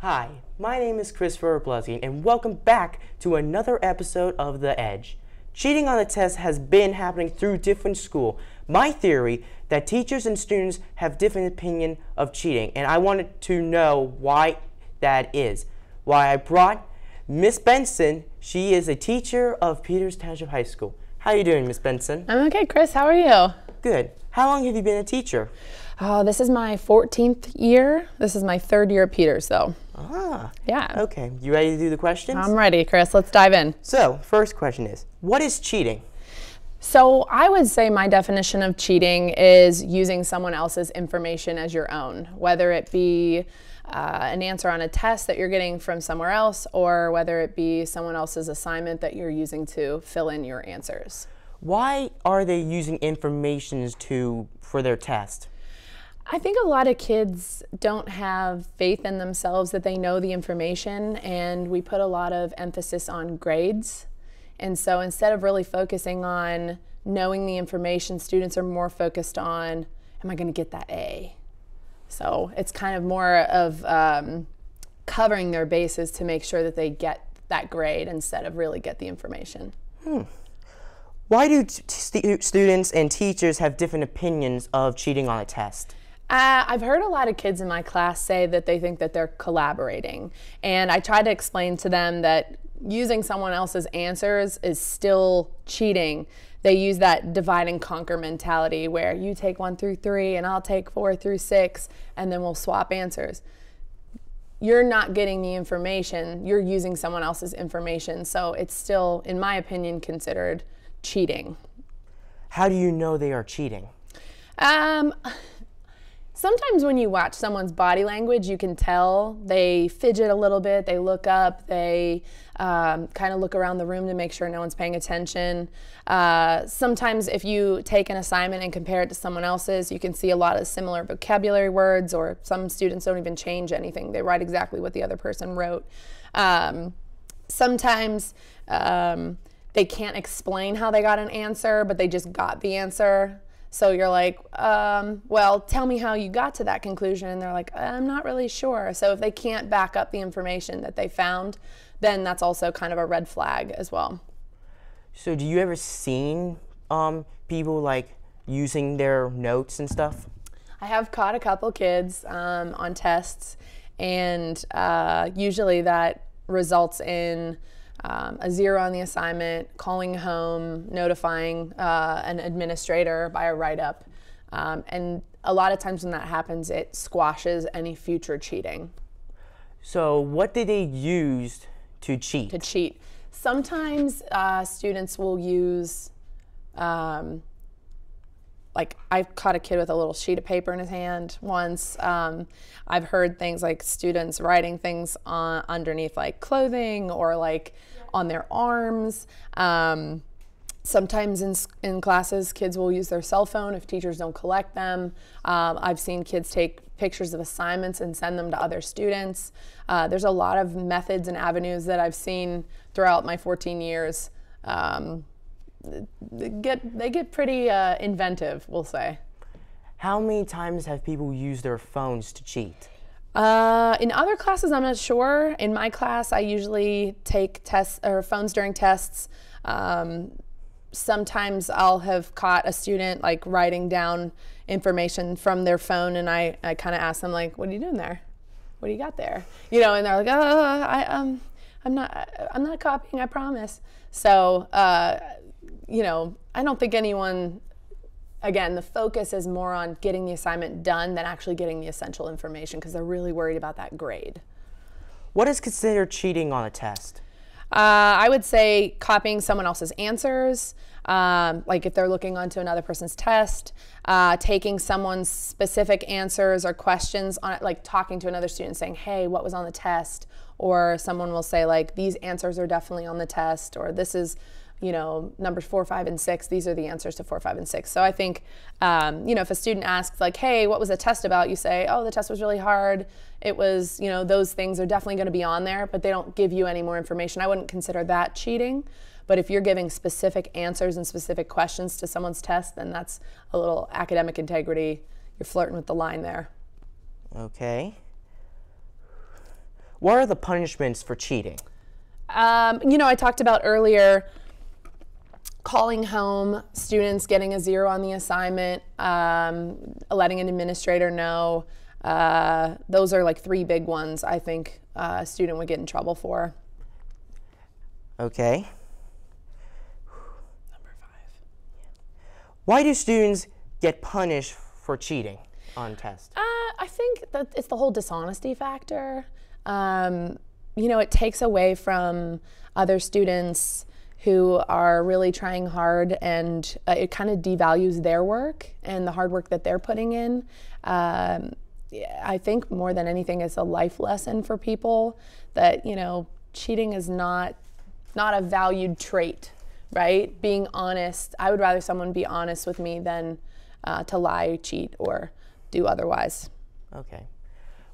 Hi, my name is Chris Wroblewski, and welcome back to another episode of The Edge. Cheating on the test has been happening through different schools. My theory that teachers and students have different opinion of cheating, and I wanted to know why that is. Why I brought Miss Benson. She is a teacher of Peters Township High School. How are you doing, Miss Benson? I'm okay, Chris. How are you? Good. How long have you been a teacher? Oh, this is my 14th year. This is my 3rd year at Peters, though. Ah. Yeah. Okay. You ready to do the questions? I'm ready, Chris. Let's dive in. So, first question is, what is cheating? So I would say my definition of cheating is using someone else's information as your own, whether it be an answer on a test that you're getting from somewhere else, or whether it be someone else's assignment that you're using to fill in your answers. Why are they using information for their test? I think a lot of kids don't have faith in themselves that they know the information, and we put a lot of emphasis on grades. And so instead of really focusing on knowing the information, students are more focused on, am I going to get that A? So it's kind of more of covering their bases to make sure that they get that grade instead of really get the information. Why do students and teachers have different opinions of cheating on a test? I've heard a lot of kids in my class say that they think that they're collaborating. And I try to explain to them that using someone else's answers is still cheating. They use that divide and conquer mentality where you take 1 through 3 and I'll take 4 through 6 and then we'll swap answers. You're not getting the information, you're using someone else's information. So it's still, in my opinion, considered cheating. How do you know they are cheating? Sometimes when you watch someone's body language, you can tell they fidget a little bit, they look up, they kind of look around the room to make sure no one's paying attention. Sometimes if you take an assignment and compare it to someone else's, you can see a lot of similar vocabulary words, or some students don't even change anything. They write exactly what the other person wrote. Sometimes they can't explain how they got an answer, but they just got the answer. So you're like, well, tell me how you got to that conclusion. And they're like, I'm not really sure. So if they can't back up the information that they found, then that's also kind of a red flag as well. So do you ever seen people like using their notes and stuff? I have caught a couple kids on tests, and usually that results in a 0 on the assignment, calling home, notifying an administrator by a write-up. And a lot of times when that happens, it squashes any future cheating. So what did they use to cheat? To cheat. Sometimes students will use, like I've caught a kid with a little sheet of paper in his hand once. I've heard things like students writing things underneath like clothing or like on their arms. Sometimes in classes, kids will use their cell phone if teachers don't collect them. I've seen kids take pictures of assignments and send them to other students. There's a lot of methods and avenues that I've seen throughout my 14 years. They get pretty inventive, we'll say. How many times have people used their phones to cheat? In other classes, I'm not sure. In my class, I usually take tests or phones during tests. Sometimes I'll have caught a student like writing down information from their phone, and I kind of ask them like, "What are you doing there? What do you got there?" You know, and they're like, I'm not copying, I promise." So, you know, I don't think anyone. Again, the focus is more on getting the assignment done than actually getting the essential information because they're really worried about that grade. What is considered cheating on a test? I would say copying someone else's answers, like if they're looking onto another person's test, taking someone's specific answers or questions on it, like talking to another student saying, hey, what was on the test? Or someone will say like, these answers are definitely on the test, or this is, you know, numbers 4, 5, and 6, these are the answers to 4, 5, and 6. So I think, you know, if a student asks like, hey, what was the test about? You say, oh, the test was really hard. It was, you know, those things are definitely going to be on there, but they don't give you any more information. I wouldn't consider that cheating. But if you're giving specific answers and specific questions to someone's test, then that's a little academic integrity. You're flirting with the line there. Okay. What are the punishments for cheating? You know, I talked about earlier calling home, students getting a 0 on the assignment, letting an administrator know. Those are like 3 big ones I think a student would get in trouble for. Okay. Number 5. Why do students get punished for cheating on tests? I think that it's the whole dishonesty factor. You know, it takes away from other students who are really trying hard, and it kind of devalues their work and the hard work that they're putting in. I think more than anything, it's a life lesson for people that, you know, cheating is not a valued trait, right? Being honest, I would rather someone be honest with me than to lie, cheat, or do otherwise. Okay.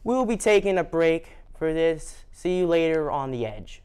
We'll be taking a break for this. See you later on The Edge.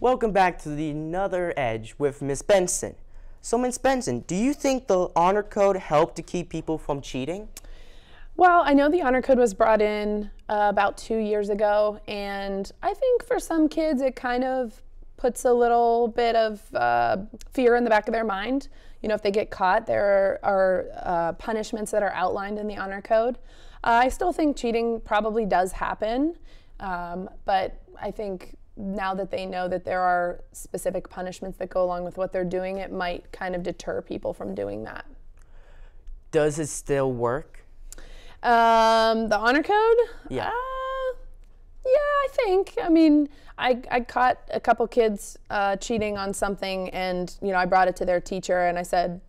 Welcome back to another Edge with Miss Benson. So Miss Benson, do you think the honor code helped to keep people from cheating? Well, I know the honor code was brought in about 2 years ago, and I think for some kids it kind of puts a little bit of fear in the back of their mind. You know, if they get caught, there are punishments that are outlined in the honor code. I still think cheating probably does happen, but I think now that they know that there are specific punishments that go along with what they're doing, it might kind of deter people from doing that. Does it still work? The honor code? Yeah. Yeah, I think. I mean, I caught a couple kids cheating on something, and you know, I brought it to their teacher and I said,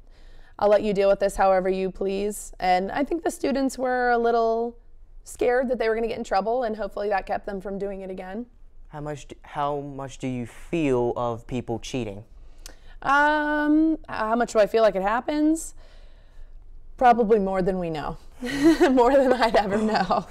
I'll let you deal with this however you please. And I think the students were a little scared that they were going to get in trouble, and hopefully that kept them from doing it again. How much do you feel of people cheating? How much do I feel like it happens? Probably more than we know. More than I'd ever know.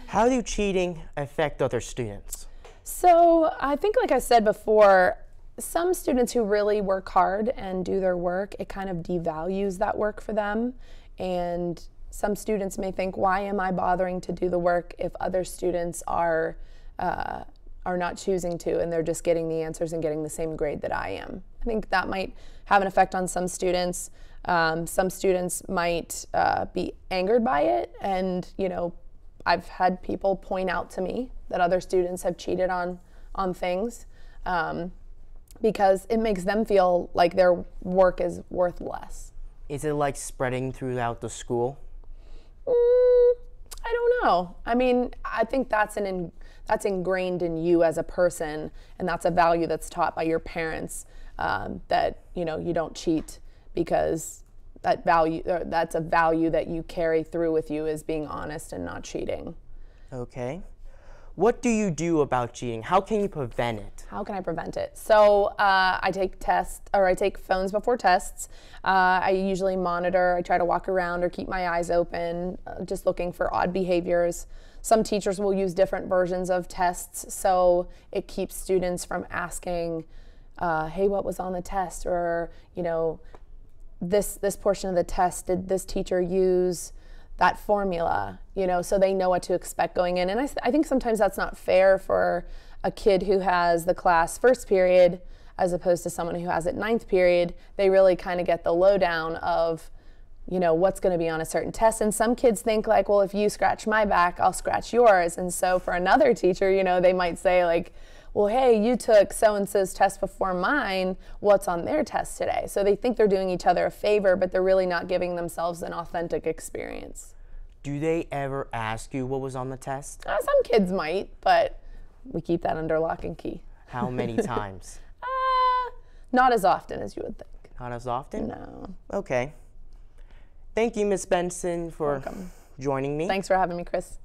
How do cheating affect other students? So I think, like I said before, some students who really work hard and do their work, it kind of devalues that work for them. And some students may think, why am I bothering to do the work if other students are not choosing to, and they're just getting the answers and getting the same grade that I am? I think that might have an effect on some students. Some students might be angered by it, and you know, I've had people point out to me that other students have cheated on things because it makes them feel like their work is worth less. Is it like spreading throughout the school? I don't know. I mean, I think that's ingrained in you as a person, and that's a value that's taught by your parents, that you know, you don't cheat, because that's a value that you carry through with you, is being honest and not cheating. Okay. What do you do about cheating? How can you prevent it? How can I prevent it? So I take phones before tests. I usually monitor. I try to walk around or keep my eyes open, just looking for odd behaviors. Some teachers will use different versions of tests, so it keeps students from asking, hey, what was on the test? Or, you know, this portion of the test, did this teacher use that formula, you know, so they know what to expect going in. And I think sometimes that's not fair for a kid who has the class first period as opposed to someone who has it ninth period. They really kind of get the lowdown of, you know, what's going to be on a certain test. And some kids think like, well, if you scratch my back, I'll scratch yours. And so for another teacher, you know, they might say like, well, hey, you took so-and-so's test before mine, what's on their test today? So they think they're doing each other a favor, but they're really not giving themselves an authentic experience. Do they ever ask you what was on the test? Some kids might, but we keep that under lock and key. How many times? Not as often as you would think. Not as often? No. Okay. Thank you, Ms. Benson, for joining me. Thanks for having me, Chris.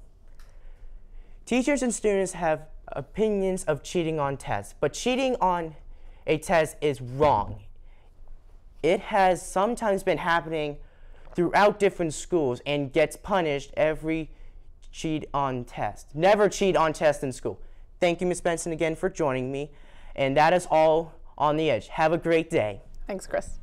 Teachers and students have opinions of cheating on tests, but cheating on a test is wrong. It has sometimes been happening throughout different schools and gets punished every cheat on test. Never cheat on test in school. Thank you, Ms. Benson, again for joining me. And that is all on The Edge. Have a great day. Thanks, Chris.